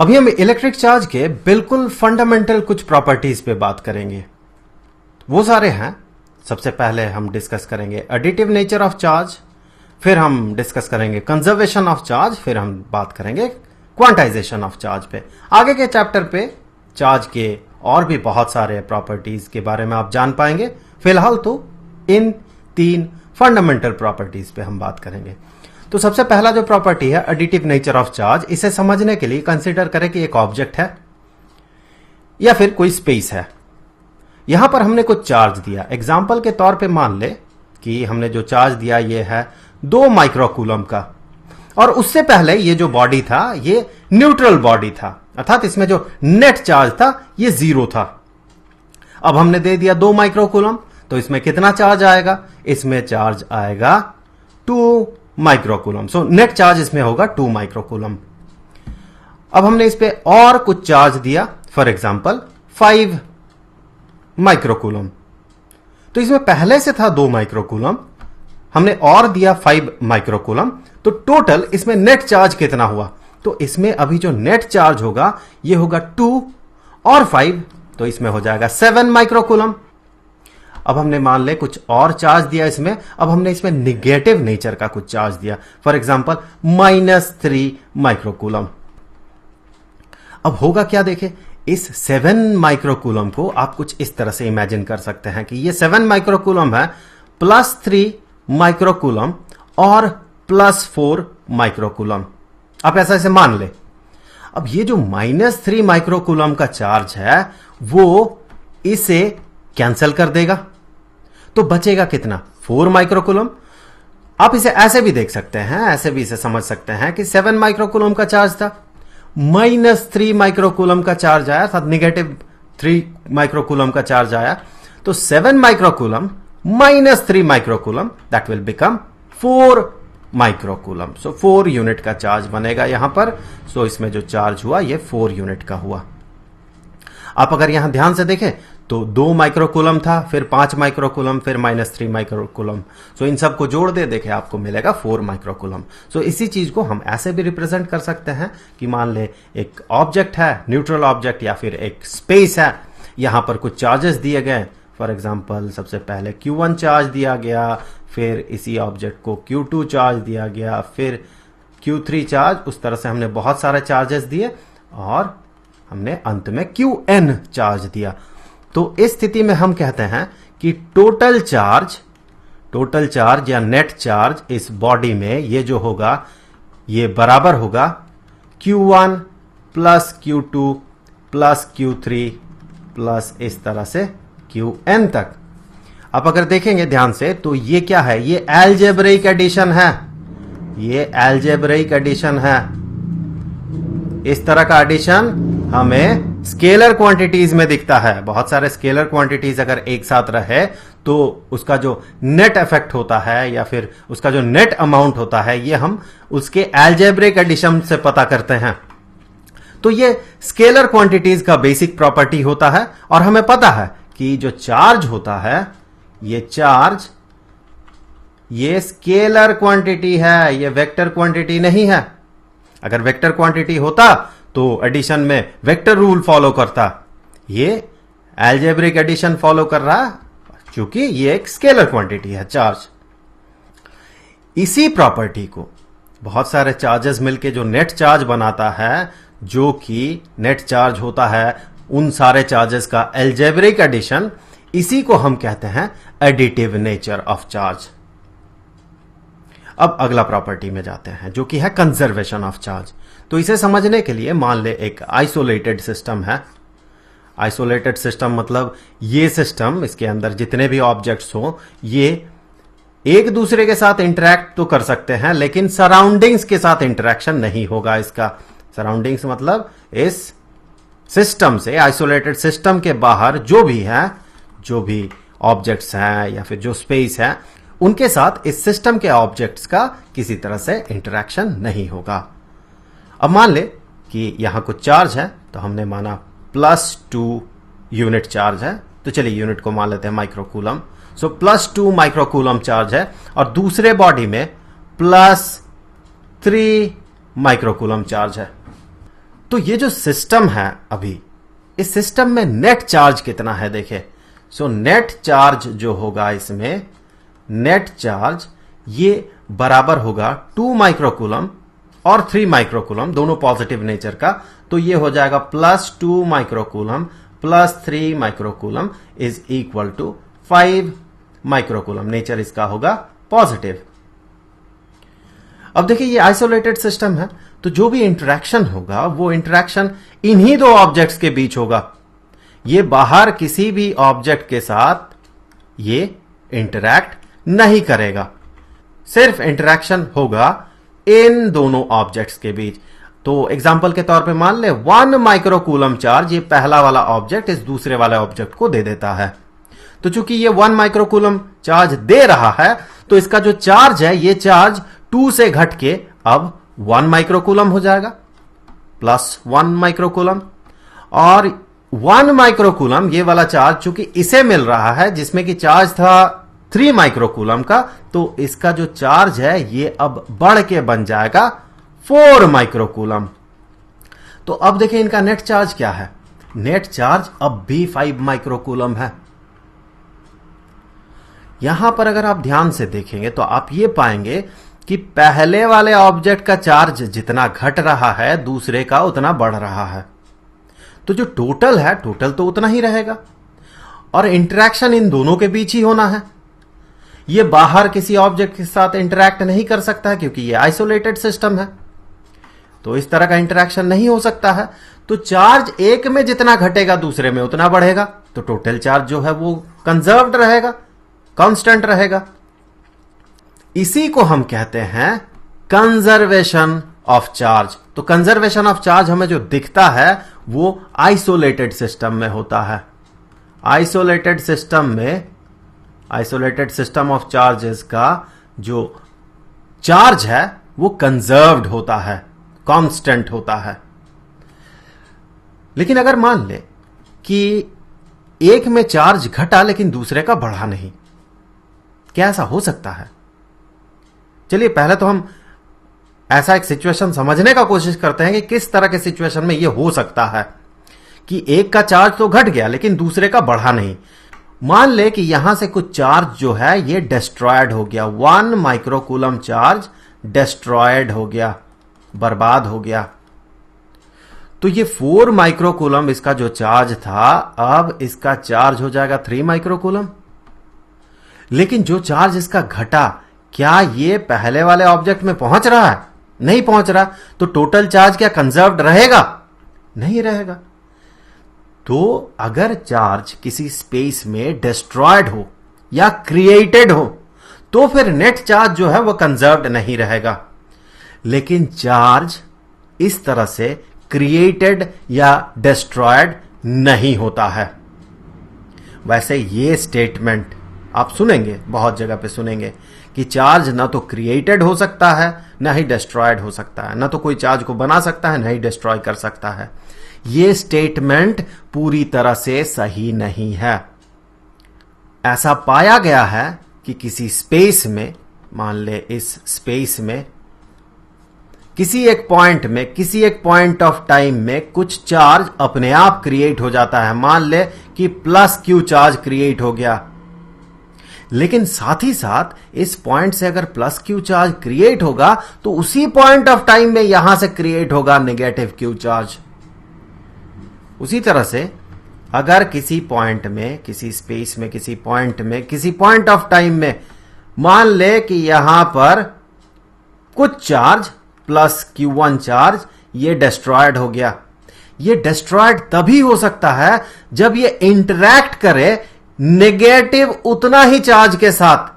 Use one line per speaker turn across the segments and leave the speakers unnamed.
अभी हम electric charge के बिल्कुल फंडामेंटल कुछ प्रॉपर्टीज पे बात करेंगे। वो सारे हैं। सबसे पहले हम डिस्कस करेंगे एडिटिव नेचर ऑफ चार्ज, फिर हम डिस्कस करेंगे कंजर्वेशन ऑफ चार्ज, फिर हम बात करेंगे क्वांटाइजेशन ऑफ चार्ज पे। आगे के चैप्टर पे चार्ज के और भी बहुत सारे प्रॉपर्टीज के बारे में आप जान पाएंगे। फिलहाल तो इन 3 फंडामेंटल प्रॉपर्टीज पे हम बात करेंगे। तो सबसे पहला जो प्रॉपर्टी है एडिटिव नेचर ऑफ चार्ज, इसे समझने के लिए कंसीडर करें कि एक ऑब्जेक्ट है या फिर कोई स्पेस है। यहां पर हमने कुछ चार्ज दिया। एग्जाम्पल के तौर पे मान ले कि हमने जो चार्ज दिया ये है 2 माइक्रोकूलम का, और उससे पहले ये जो बॉडी था ये न्यूट्रल बॉडी था, अर्थात इसमें जो नेट चार्ज था ये 0 था। अब हमने दे दिया 2 माइक्रोकूलम, तो इसमें कितना चार्ज आएगा? इसमें चार्ज आएगा 2 माइक्रोकूलम। सो नेट चार्ज इसमें होगा 2 माइक्रोकूलम। अब हमने इस पे और कुछ चार्ज दिया, फॉर एग्जांपल 5 माइक्रोकूलम। तो इसमें पहले से था 2 माइक्रोकूलम, हमने और दिया 5 माइक्रोकूलम, तो टोटल इसमें नेट चार्ज कितना हुआ? तो इसमें अभी जो नेट चार्ज होगा ये होगा 2 और 5, तो इसमें हो जाएगा 7 माइक्रोकूलम। अब हमने मान ले कुछ और चार्ज दिया इसमें, अब हमने इसमें निगेटिव नेचर का कुछ चार्ज दिया, फॉर एग्जांपल -3 माइक्रोकूलम। अब होगा क्या देखें, इस 7 माइक्रोकूलम को आप कुछ इस तरह से इमेजिन कर सकते हैं कि ये 7 माइक्रोकूलम है +3 माइक्रोकूलम और +4 माइक्रोकूलम। आप ऐसे मान ले। अब ये जो -3 माइक्रोकूलम का चार्ज है वो इसे कैंसिल कर देगा, तो बचेगा कितना? 4 माइक्रोकूलम। आप इसे ऐसे भी देख सकते हैं, ऐसे भी इसे समझ सकते हैं कि 7 माइक्रोकूलम का चार्ज था, -3 माइक्रोकूलम का चार्ज आया, अर्थात -3 माइक्रोकूलम का चार्ज आया, तो 7 microcoulomb -3 microcoulomb, that will become 4 microcoulomb. So 4 unit का चार्ज बनेगा यहां पर। सो इसमें जो चार्ज हुआ ये 4 यूनिट का हुआ। आप अगर यहां ध्यान से देखें तो 2 माइक्रोकूलम था, फिर 5 माइक्रोकूलम, फिर -3 माइक्रोकूलम। सो इन सबको जोड़ दे, देखें आपको मिलेगा 4 माइक्रोकूलम। सो इसी चीज को हम ऐसे भी रिप्रेजेंट कर सकते हैं कि मान ले एक ऑब्जेक्ट है, न्यूट्रल ऑब्जेक्ट या फिर एक स्पेस है, यहां पर कुछ चार्जेस दिए गए। फॉर एग्जाम्पल सबसे पहले Q1 चार्ज दिया गया, फिर इसी ऑब्जेक्ट को Q2 चार्ज दिया गया, फिर Q3 चार्ज, उस तरह से हमने बहुत सारे चार्जेस दिए और हमने अंत में Qn चार्ज दिया। तो इस स्थिति में हम कहते हैं कि टोटल चार्ज या नेट चार्ज इस बॉडी में ये जो होगा ये बराबर होगा Q1 plus Q2 plus Q3 plus इस तरह से Qn तक। आप अगर देखेंगे ध्यान से तो ये क्या है? ये अलजेब्रिक एडिशन है। ये अलजेब्रिक एडिशन है। इस तरह का एडिशन हमें स्केलर क्वांटिटीज में दिखता है। बहुत सारे स्केलर क्वांटिटीज अगर एक साथ रहे तो उसका जो नेट इफेक्ट होता है या फिर उसका जो नेट अमाउंट होता है ये हम उसके अलजेब्रिक एडिशन से पता करते हैं। तो ये स्केलर क्वांटिटीज का बेसिक प्रॉपर्टी होता है और हमें पता है कि जो चार्ज होता है ये चार्ज ये स्केलर क्वांटिटी है, ये वेक्टर क्वांटिटी नहीं है। अगर वेक्टर क्वांटिटी होता तो एडिशन में वेक्टर रूल फॉलो करता। ये अलजेब्रिक एडिशन फॉलो कर रहा है क्योंकि ये एक स्केलर क्वांटिटी है चार्ज। इसी प्रॉपर्टी को बहुत सारे चार्जेस मिलके जो नेट चार्ज बनाता है, जो कि नेट चार्ज होता है उन सारे चार्जेस का अलजेब्रिक एडिशन, इसी को हम कहते हैं एडिटिव नेचर ऑफ चार्ज। अब अगला प्रॉपर्टी में जाते हैं जो कि है कंजर्वेशन ऑफ चार्ज। तो इसे समझने के लिए मान ले एक आइसोलेटेड सिस्टम है। आइसोलेटेड सिस्टम मतलब ये सिस्टम, इसके अंदर जितने भी ऑब्जेक्ट्स हो ये एक दूसरे के साथ इंटरेक्ट तो कर सकते हैं लेकिन सराउंडिंग्स के साथ इंटरेक्शन नहीं होगा इसका। सराउंडिंग्स मतलब इस सिस्टम से, आइसोलेटेड सिस्टम के बाहर जो भी है, जो भी ऑब्जेक्ट्स हैं या फिर जो स्पेस है, उनके साथ इस सिस्टम के ऑब्जेक्ट्स का किसी तरह से इंटरेक्शन नहीं होगा। अब मान ले कि यहां कुछ चार्ज है, तो हमने माना +2 यूनिट चार्ज है, तो चलिए यूनिट को मान लेते हैं माइक्रोकूलम। सो +2 माइक्रोकूलम चार्ज है और दूसरे बॉडी में +3 माइक्रोकूलम चार्ज है। तो ये जो सिस्टम है अभी, इस सिस्टम में नेट चार्ज कितना है देखे। सो नेट चार्ज जो होगा इसमें, नेट चार्ज ये बराबर होगा 2 माइक्रोकूलम और 3 माइक्रोकूलम, दोनों पॉजिटिव नेचर का। तो ये हो जाएगा +2 microcoulomb +3 microcoulomb is equal to 5 microcoulomb. Nature इसका होगा पॉजिटिव। अब देखिए ये आइसोलेटेड सिस्टम है, तो जो भी इंटरेक्शन होगा वो इंटरेक्शन इन्हीं दो ऑब्जेक्ट्स के बीच होगा। ये बाहर किसी भी ऑब्जेक्ट के साथ ये इंटरैक्ट नहीं करेगा, सिर्फ इंटरेक्शन होगा इन दोनों ऑब्जेक्ट्स के बीच। तो एग्जांपल के तौर पे मान ले 1 माइक्रोकूलम चार्ज ये पहला वाला ऑब्जेक्ट इस दूसरे वाले ऑब्जेक्ट को दे देता है। तो चूंकि ये 1 माइक्रोकूलम चार्ज दे रहा है, तो इसका जो चार्ज है ये चार्ज 2 से घट के अब 1 माइक्रोकूलम हो जाएगा, +1 माइक्रोकूलम। और 1 माइक्रोकूलम ये वाला चार्ज चूंकि इसे मिल रहा है, जिसमें कि चार्ज था 3 माइक्रोकूलम का, तो इसका जो चार्ज है ये अब बढ़ के बन जाएगा 4 माइक्रोकूलम। तो अब देखिए इनका नेट चार्ज क्या है। नेट चार्ज अब भी 5 माइक्रोकूलम है। यहां पर अगर आप ध्यान से देखेंगे तो आप ये पाएंगे कि पहले वाले ऑब्जेक्ट का चार्ज जितना घट रहा है, दूसरे का उतना बढ़ रहा है। तो जो टोटल है, टोटल तो उतना ही रहेगा। और इंटरेक्शन इन दोनों के बीच ही होना है। ये बाहर किसी ऑब्जेक्ट के साथ इंटरैक्ट नहीं कर सकता है, क्योंकि ये आइसोलेटेड सिस्टम है, तो इस तरह का इंटरेक्शन नहीं हो सकता है। तो चार्ज एक में जितना घटेगा दूसरे में उतना बढ़ेगा, तो टोटल चार्ज जो है वो कंजर्व्ड रहेगा, कांस्टेंट रहेगा। इसी को हम कहते हैं कंजर्वेशन ऑफ चार्ज। तो कंजर्वेशन ऑफ चार्ज हमें जो दिखता है वो आइसोलेटेड सिस्टम में होता है। आइसोलेटेड सिस्टम ऑफ चार्जेस का जो चार्ज है वो कंजर्व्ड होता है, कांस्टेंट होता है। लेकिन अगर मान ले कि एक में चार्ज घटा लेकिन दूसरे का बढ़ा नहीं, क्या ऐसा हो सकता है? चलिए पहले तो हम ऐसा एक सिचुएशन समझने का कोशिश करते हैं कि किस तरह के सिचुएशन में यह हो सकता है कि एक का चार्ज तो घट गया लेकिन दूसरे का बढ़ा नहीं। मान ले कि यहां से कुछ चार्ज जो है ये डिस्ट्रॉयड हो गया, 1 माइक्रोकूलम चार्ज डिस्ट्रॉयड हो गया, बर्बाद हो गया। तो ये 4 माइक्रोकूलम इसका जो चार्ज था, अब इसका चार्ज हो जाएगा 3 माइक्रोकूलम। लेकिन जो चार्ज इसका घटा, क्या ये पहले वाले ऑब्जेक्ट में पहुंच रहा है? नहीं पहुंच रहा। तो टोटल चार्ज क्या कंजर्व्ड रहेगा? नहीं रहेगा। तो अगर चार्ज किसी स्पेस में डिस्ट्रॉयड हो या क्रिएटेड हो, तो फिर नेट चार्ज जो है वो कंजर्व्ड नहीं रहेगा। लेकिन चार्ज इस तरह से क्रिएटेड या डिस्ट्रॉयड नहीं होता है। वैसे ये स्टेटमेंट आप सुनेंगे, बहुत जगह पे सुनेंगे कि चार्ज ना तो क्रिएटेड हो सकता है ना ही डिस्ट्रॉयड हो सकता है, ना तो कोई चार्ज को बना सकता है ना ही डिस्ट्रॉय कर सकता है। ये स्टेटमेंट पूरी तरह से सही नहीं है। ऐसा पाया गया है कि किसी स्पेस में, मान ले इस स्पेस में किसी एक पॉइंट में, किसी एक पॉइंट ऑफ टाइम में कुछ चार्ज अपने आप क्रिएट हो जाता है। मान ले कि +Q चार्ज क्रिएट हो गया, लेकिन साथ ही साथ इस पॉइंट से अगर +Q चार्ज क्रिएट होगा तो उसी पॉइंट ऑफ टाइम में यहां से क्रिएट होगा -Q चार्ज। उसी तरह से अगर किसी पॉइंट में, किसी स्पेस में, किसी पॉइंट में, किसी पॉइंट ऑफ टाइम में मान ले कि यहां पर कुछ चार्ज +Q1 चार्ज ये डिस्ट्रॉयड हो गया। ये डिस्ट्रॉयड तभी हो सकता है जब ये इंटरैक्ट करे नेगेटिव उतना ही चार्ज के साथ।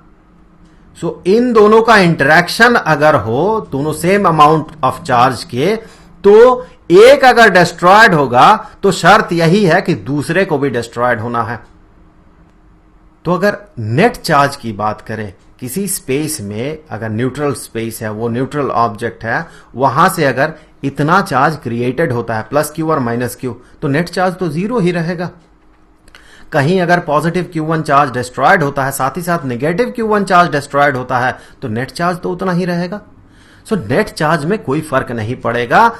सो इन दोनों का इंटरेक्शन अगर हो, दोनों सेम अमाउंट ऑफ चार्ज के, तो एक अगर डिस्ट्रॉयड होगा तो शर्त यही है कि दूसरे को भी डिस्ट्रॉयड होना है। तो अगर नेट चार्ज की बात करें, किसी स्पेस में अगर न्यूट्रल स्पेस है, वो न्यूट्रल ऑब्जेक्ट है, वहां से अगर इतना चार्ज क्रिएटेड होता है +Q और -Q, तो नेट चार्ज तो 0 ही रहेगा। कहीं अगर पॉजिटिव Q1 चार्ज डिस्ट्रॉयड होता है, साथ ही साथ नेगेटिव Q1 चार्ज डिस्ट्रॉयड होता है, तो नेट चार्ज तो उतना ही रहेगा। सो नेट चार्ज में कोई फर्क नहीं पड़ेगा,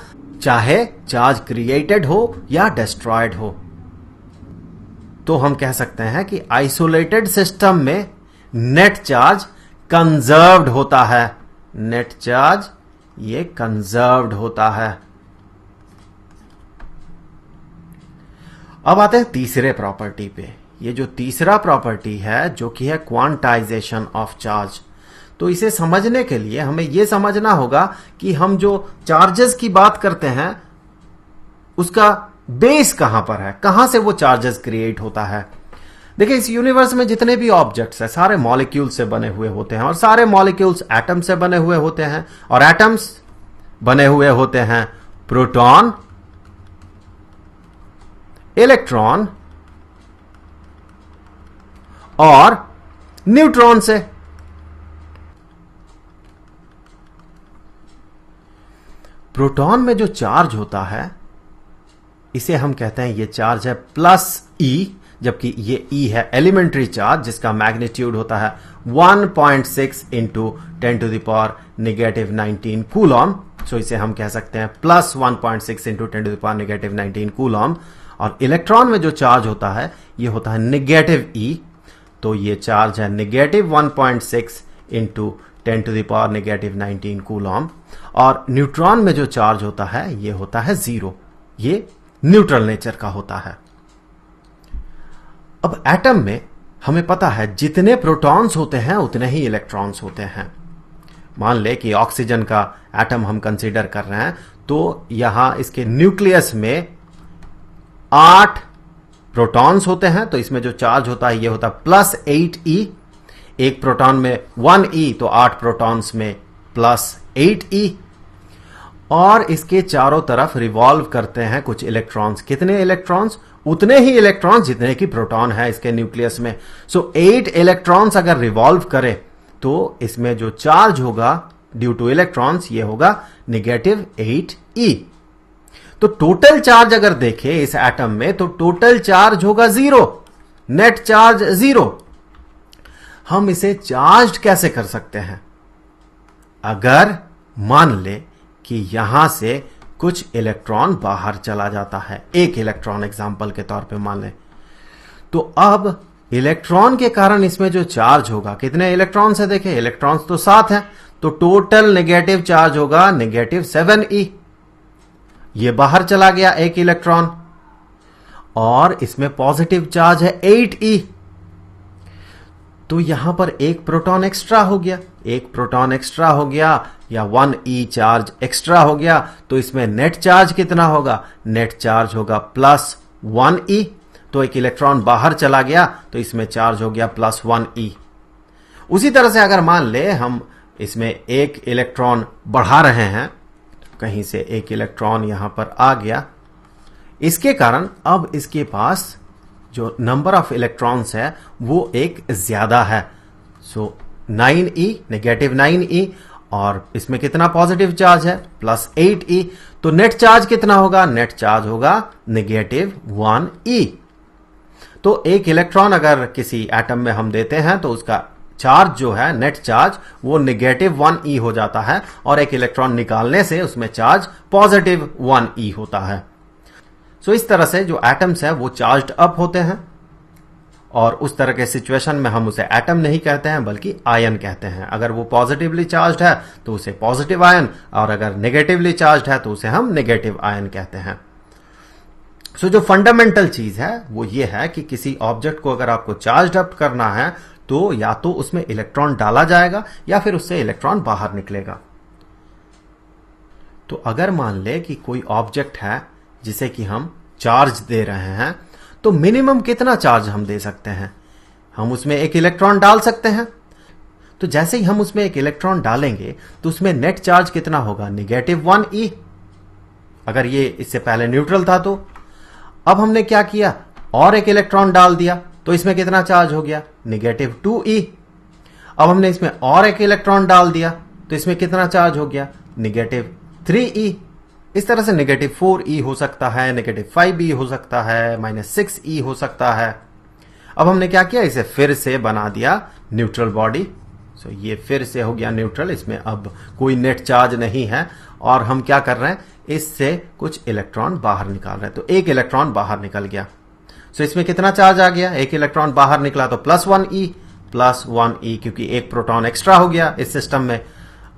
चाहे चार्ज क्रिएटेड हो या डिस्ट्रॉयड हो। तो हम कह सकते हैं कि आइसोलेटेड सिस्टम में नेट चार्ज कंजर्व्ड होता है। नेट चार्ज ये कंजर्व्ड होता है। अब आते हैं तीसरे प्रॉपर्टी पे। ये जो तीसरा प्रॉपर्टी है जो कि है क्वांटाइजेशन ऑफ चार्ज। तो इसे समझने के लिए हमें यह समझना होगा कि हम जो चार्जेस की बात करते हैं उसका बेस कहां पर है, कहां से वो चार्जेस क्रिएट होता है। देखिए, इस यूनिवर्स में जितने भी ऑब्जेक्ट्स हैं सारे मॉलिक्यूल से बने हुए होते हैं और सारे मॉलिक्यूल्स एटम से बने हुए होते हैं और एटम्स बने हुए होते हैं प्रोटॉन, इलेक्ट्रॉन और न्यूट्रॉन से। प्रोटॉन में जो चार्ज होता है इसे हम कहते हैं ये चार्ज है प्लस ई, जबकि ये ई है एलिमेंट्री चार्ज जिसका मैग्नीट्यूड होता है 1.6 into 10 to the power negative 19 coulomb. So इसे हम कह सकते हैं plus 1.6 into 10 to the power negative 19 coulomb. और इलेक्ट्रॉन में जो चार्ज होता है ये होता है नेगेटिव ई, तो ये चार्ज है negative 1.6 into 10 to the power negative 19 coulomb. और न्यूट्रॉन में जो चार्ज होता है ये होता है 0, ये न्यूट्रल नेचर का होता है। अब एटम में हमें पता है जितने प्रोटॉन्स होते हैं उतने ही इलेक्ट्रॉन्स होते हैं। मान ले कि ऑक्सीजन का एटम हम कंसीडर कर रहे हैं, तो यहां इसके न्यूक्लियस में 8 प्रोटॉन्स होते हैं, तो इसमें जो चार्ज होता है ये होता है प्लस 8e। एक प्रोटॉन में 1e, तो 8 प्रोटॉन्स में प्लस 8e। और इसके चारों तरफ रिवॉल्व करते हैं कुछ इलेक्ट्रॉन्स। कितने इलेक्ट्रॉन्स? उतने ही इलेक्ट्रॉन्स जितने की प्रोटॉन है इसके न्यूक्लियस में। सो 8 इलेक्ट्रॉन्स अगर रिवॉल्व करे तो इसमें जो चार्ज होगा ड्यू टू इलेक्ट्रॉन्स ये होगा नेगेटिव 8e। तो टोटल चार्ज अगर देखें इस एटम में तो टोटल चार्ज होगा 0, नेट चार्ज 0। हम इसे चार्ज कैसे कर सकते हैं? अगर मान ले कि यहां से कुछ इलेक्ट्रॉन बाहर चला जाता है, एक इलेक्ट्रॉन एग्जाम्पल के तौर पे मान ले, तो अब इलेक्ट्रॉन के कारण इसमें जो चार्ज होगा, कितने इलेक्ट्रॉन है देखें, इलेक्ट्रॉन्स तो 7 हैं, तो टोटल नेगेटिव चार्ज होगा नेगेटिव 7e। ये बाहर चला गया एक इलेक्ट्रॉन और इसमें पॉजिटिव चार्ज है 8e, तो यहां पर एक प्रोटॉन एक्स्ट्रा हो गया, एक प्रोटॉन एक्स्ट्रा हो गया या 1e चार्ज एक्स्ट्रा हो गया, तो इसमें नेट चार्ज कितना होगा? नेट चार्ज होगा प्लस 1e। तो एक इलेक्ट्रॉन बाहर चला गया तो इसमें चार्ज हो गया प्लस 1e। उसी तरह से अगर मान ले हम इसमें एक इलेक्ट्रॉन बढ़ा रहे हैं, कहीं से एक इलेक्ट्रॉन यहां पर आ गया, इसके कारण अब इसके पास जो नंबर ऑफ इलेक्ट्रॉन्स है वो एक ज्यादा है। सो 9e, नेगेटिव 9e, और इसमें कितना पॉजिटिव चार्ज है? Plus 8e। तो नेट चार्ज कितना होगा? नेट चार्ज होगा नेगेटिव 1e। तो एक इलेक्ट्रॉन अगर किसी एटम में हम देते हैं तो उसका चार्ज जो है नेट चार्ज वो नेगेटिव 1e हो जाता है और एक इलेक्ट्रॉन निकालने से उसमें चार्ज पॉजिटिव 1e होता है। सो इस तरह से जो एटम्स है वो चार्ज्ड अप होते हैं और उस तरह के सिचुएशन में हम उसे एटम नहीं कहते हैं बल्कि आयन कहते हैं। अगर वो पॉजिटिवली चार्ज्ड है तो उसे पॉजिटिव आयन, और अगर नेगेटिवली चार्ज्ड है तो उसे हम नेगेटिव आयन कहते हैं। सो जो फंडामेंटल चीज है वो ये है कि किसी ऑब्जेक्ट को अगर आपको चार्ज अप करना है तो या तो उसमें इलेक्ट्रॉन डाला जाएगा या फिर उससे इलेक्ट्रॉन बाहर निकलेगा। तो अगर मान ले कि कोई ऑब्जेक्ट है जिसे कि हम चार्ज दे रहे हैं, तो मिनिमम कितना चार्ज हम दे सकते हैं? हम उसमें एक इलेक्ट्रॉन डाल सकते हैं। तो जैसे ही हम उसमें एक इलेक्ट्रॉन डालेंगे तो उसमें नेट चार्ज कितना होगा? Negative 1e। अगर ये इससे पहले न्यूट्रल था तो अब हमने क्या किया? और एक इलेक्ट्रॉन डाल दिया, तो इसमें कितना चार्ज हो गया? Negative 2e। अब हमने इसमें और एक इलेक्ट्रॉन डाल दिया तो इसमें कितना चार्ज हो गया? Negative 3e। इस तरह से नेगेटिव 4e हो सकता है, नेगेटिव 5e हो सकता है, -6e हो सकता है। अब हमने क्या किया? इसे फिर से बना दिया न्यूट्रल बॉडी। सो ये फिर से हो गया न्यूट्रल, इसमें अब कोई नेट चार्ज नहीं है और हम क्या कर रहे हैं, इससे कुछ इलेक्ट्रॉन बाहर निकाल रहे हैं। तो एक इलेक्ट्रॉन बाहर निकल गया। सो इसमें कितना चार्ज आ गया, एक इलेक्ट्रॉन बाहर निकला तो +1e, क्योंकि एक प्रोटॉन एक्स्ट्रा हो गया इस सिस्टम में।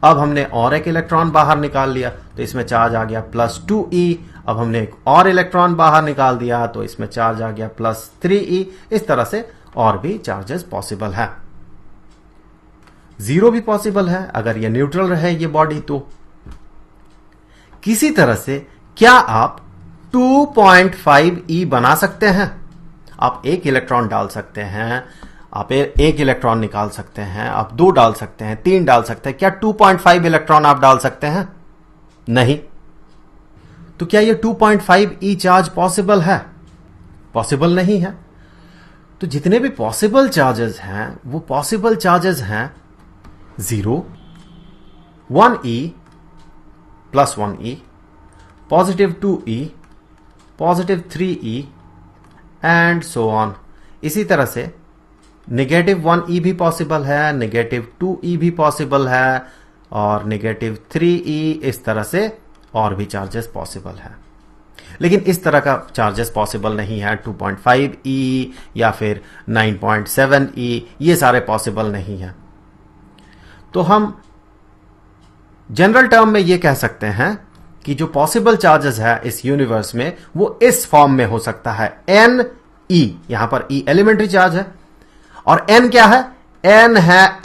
अब हमने और एक इलेक्ट्रॉन बाहर निकाल लिया तो इसमें चार्ज आ गया +2e। अब हमने एक और इलेक्ट्रॉन बाहर निकाल दिया तो इसमें चार्ज आ गया +3e। इस तरह से और भी चार्जेस पॉसिबल है। जीरो भी पॉसिबल है अगर ये न्यूट्रल रहे ये बॉडी। तो किसी तरह से क्या आप 2.5e बना सकते हैं? आप एक इलेक्ट्रॉन डाल सकते हैं, आप एक इलेक्ट्रॉन निकाल सकते हैं, आप 2 डाल सकते हैं, 3 डाल सकते हैं। क्या 2.5 इलेक्ट्रॉन आप डाल सकते हैं? नहीं। तो क्या ये 2.5e चार्ज पॉसिबल है? पॉसिबल नहीं है। तो जितने भी पॉसिबल चार्जेस हैं वो पॉसिबल चार्जेस हैं 0, 1e, +1e, +2e, +3e and so on. इसी तरह से -1e भी पॉसिबल है, -2e भी पॉसिबल है और -3e। इस तरह से और भी चार्जेस पॉसिबल है, लेकिन इस तरह का चार्जेस पॉसिबल नहीं है। 2.5e या फिर 9.7e, ये सारे पॉसिबल नहीं है। तो हम जनरल टर्म में ये कह सकते हैं कि जो पॉसिबल चार्जेस है इस यूनिवर्स में वो इस फॉर्म में हो सकता है, Ne। यहां पर E एलिमेंट्री चार्ज है और N क्या है? N है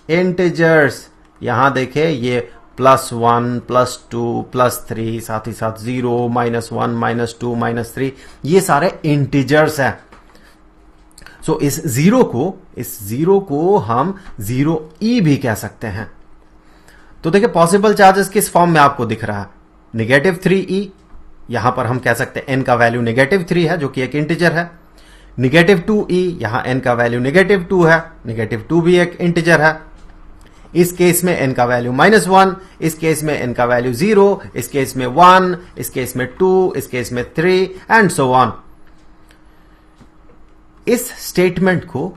इंटीजर्स। यहां देखें ये +1, +2, +3, साथ ही साथ 0, -1, -2, -3, ये सारे इंटीजर्स हैं। सो इस जीरो को हम 0e भी कह सकते हैं। तो देखिए पॉसिबल चार्जेस किस फॉर्म में आपको दिख रहा है, -3e। यहां पर हम कह सकते हैं n का वैल्यू -3 है जो कि एक इंटीजर है। -2e, यहां n का वैल्यू -2 है, -2 भी एक इंटीजर है। इस केस में n का वैल्यू -1, इस केस में n का वैल्यू 0, इस केस में 1, इस केस में 2, इस केस में 3 एंड सो ऑन। इस स्टेटमेंट को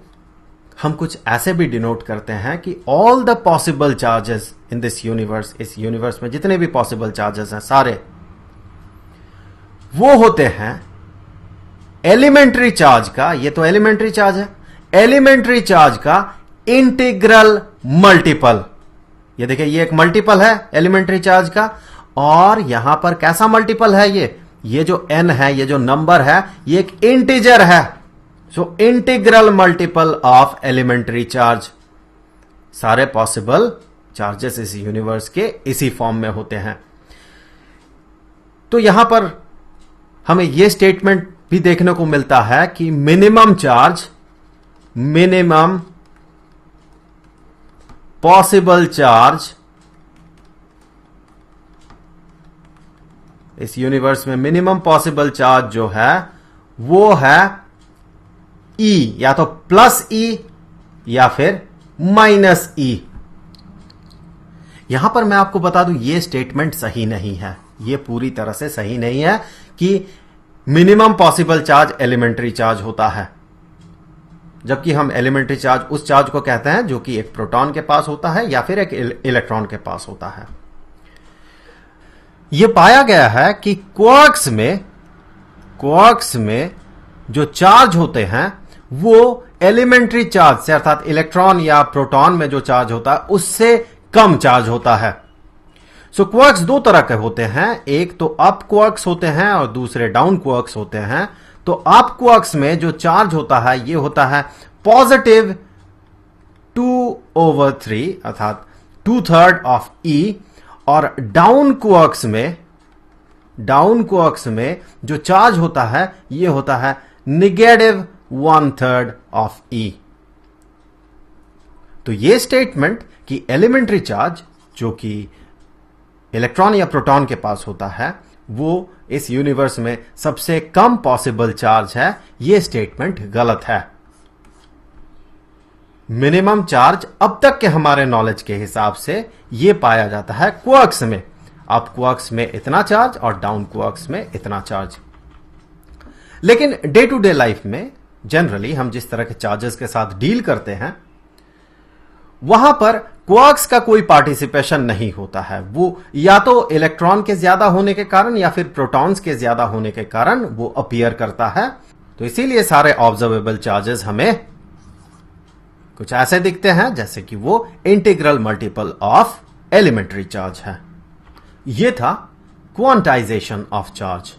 हम कुछ ऐसे भी डिनोट करते हैं कि all the possible charges in this universe, इस यूनिवर्स में जितने भी पॉसिबल चार्जेस हैं सारे वो होते हैं एलिमेंट्री चार्ज का, ये तो एलिमेंट्री चार्ज है, एलिमेंट्री चार्ज का इंटीग्रल मल्टीपल। ये देखिए ये एक मल्टीपल है एलिमेंट्री चार्ज का, और यहां पर कैसा मल्टीपल है ये जो n है, ये जो नंबर है, ये एक इंटीजर है। So integral multiple of elementary charge. सारे पॉसिबल चार्जेस इस यूनिवर्स के इसी फॉर्म में होते हैं। तो यहां पर हमें यह स्टेटमेंट भी देखने को मिलता है कि मिनिमम पॉसिबल चार्ज इस यूनिवर्स में, मिनिमम पॉसिबल चार्ज जो है वो है E, या तो +E या फिर -E। यहां पर मैं आपको बता दूं ये स्टेटमेंट सही नहीं है, ये पूरी तरह से सही नहीं है कि minimum possible charge elementary charge होता है, जबकि हम एलिमेंट्री चार्ज उस चार्ज को कहते हैं जो कि एक प्रोटॉन के पास होता है या फिर एक इलेक्ट्रॉन के पास होता है। यह पाया गया है कि क्वार्क्स में जो चार्ज होते हैं वो एलिमेंट्री चार्ज से, अर्थात इलेक्ट्रॉन या प्रोटॉन में जो चार्ज होता है उससे कम चार्ज होता है। सो क्वार्क्स दो तरह के होते हैं, एक तो अप क्वार्क्स होते हैं और दूसरे डाउन क्वार्क्स होते हैं। तो अप क्वार्क्स में जो चार्ज होता है ये होता है पॉजिटिव 2/3 अर्थात 2/3 ऑफ E, और डाउन क्वार्क्स में जो चार्ज होता है ये होता है नेगेटिव 1/3 ऑफ E। तो ये स्टेटमेंट कि एलिमेंट्री चार्ज जो कि इलेक्ट्रॉन या प्रोटॉन के पास होता है वो इस यूनिवर्स में सबसे कम पॉसिबल चार्ज है, ये स्टेटमेंट गलत है। मिनिमम चार्ज अब तक के हमारे नॉलेज के हिसाब से यह पाया जाता है क्वार्क्स में, अप क्वार्क्स में इतना चार्ज और डाउन क्वार्क्स में इतना चार्ज। लेकिन डे टू डे लाइफ में जनरली हम जिस तरह के चार्जेस के साथ डील करते हैं वहां पर क्वार्क्स का कोई पार्टिसिपेशन नहीं होता है। वो या तो इलेक्ट्रॉन के ज्यादा होने के कारण या फिर प्रोटॉन्स के ज्यादा होने के कारण वो अपीयर करता है। तो इसीलिए सारे ऑब्जर्वेबल चार्जेस हमें कुछ ऐसे दिखते हैं जैसे कि वो integral multiple of elementary charge है। ये था क्वांटाइजेशन ऑफ चार्ज।